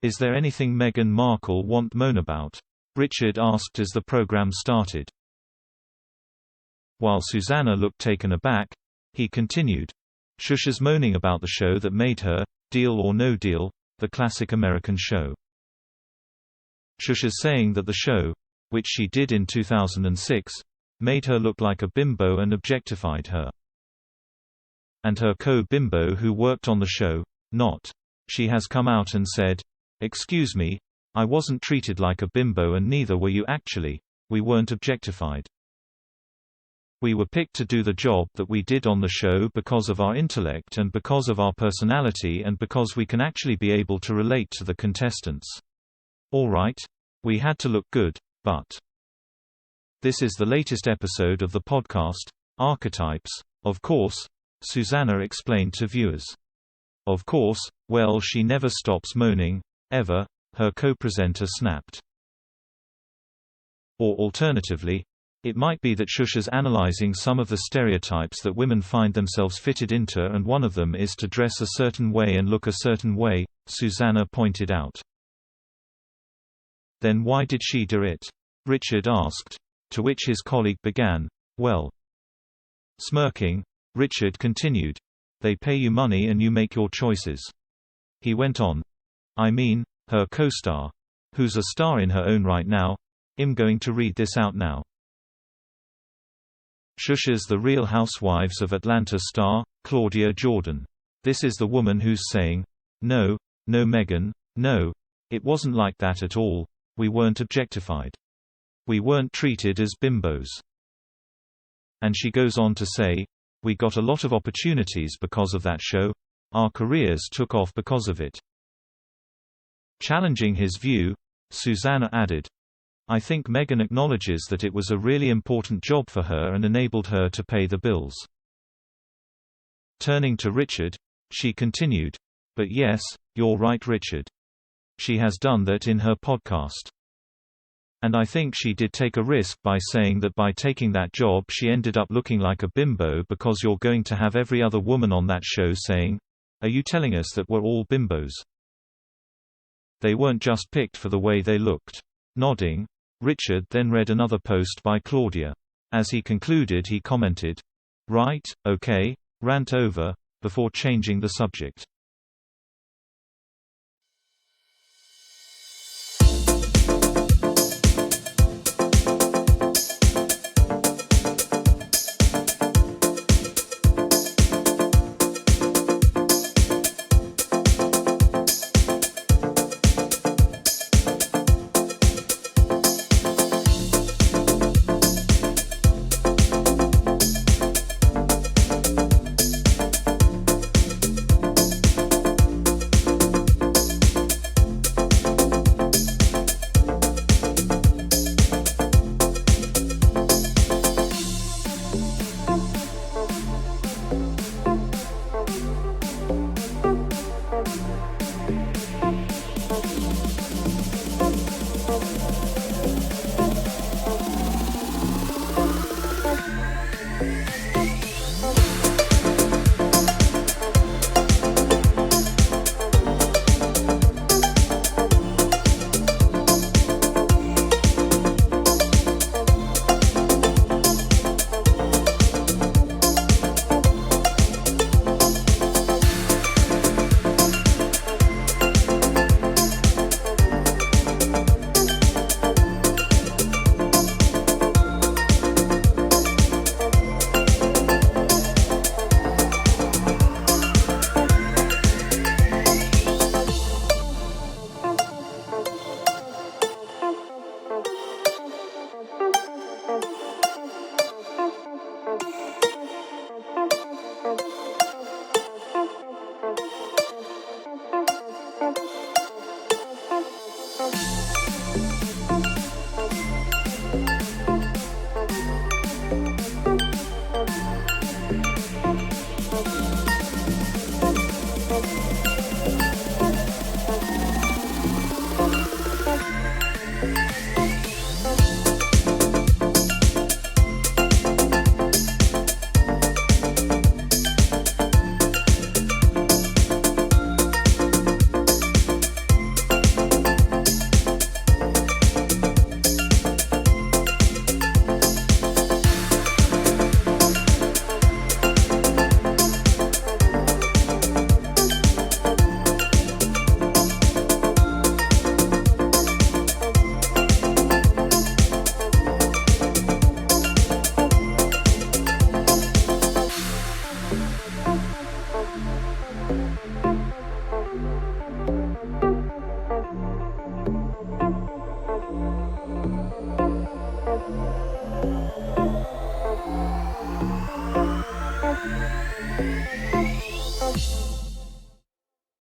Is there anything Meghan Markle won't moan about? Richard asked as the program started. While Susanna looked taken aback, he continued. Shush's moaning about the show that made her, Deal or No Deal, the classic American show. Shush's saying that the show, which she did in 2006, made her look like a bimbo and objectified her. And her co-bimbo who worked on the show, not. She has come out and said, "Excuse me, I wasn't treated like a bimbo and neither were you actually. We weren't objectified. We were picked to do the job that we did on the show because of our intellect and because of our personality and because we can actually be able to relate to the contestants. All right. We had to look good, but." This is the latest episode of the podcast, Archetypes, of course, Susanna explained to viewers. Of course, well, she never stops moaning, ever, her co-presenter snapped. Or alternatively, it might be that Shush is analyzing some of the stereotypes that women find themselves fitted into, and one of them is to dress a certain way and look a certain way, Susanna pointed out. Then why did she do it? Richard asked. To which his colleague began, well. Smirking, Richard continued, they pay you money and you make your choices. He went on. I mean, her co-star, who's a star in her own right now, I'm going to read this out now. Shush's The Real Housewives of Atlanta star, Claudia Jordan. This is the woman who's saying, no, Meghan, no, it wasn't like that at all, we weren't objectified. We weren't treated as bimbos. And she goes on to say, we got a lot of opportunities because of that show, our careers took off because of it. Challenging his view, Susanna added, I think Meghan acknowledges that it was a really important job for her and enabled her to pay the bills. Turning to Richard, she continued, but yes, you're right, Richard. She has done that in her podcast. And I think she did take a risk by saying that by taking that job she ended up looking like a bimbo, because you're going to have every other woman on that show saying, are you telling us that we're all bimbos? They weren't just picked for the way they looked. Nodding, Richard then read another post by Claudia. As he concluded he commented, right, okay, rant over, before changing the subject.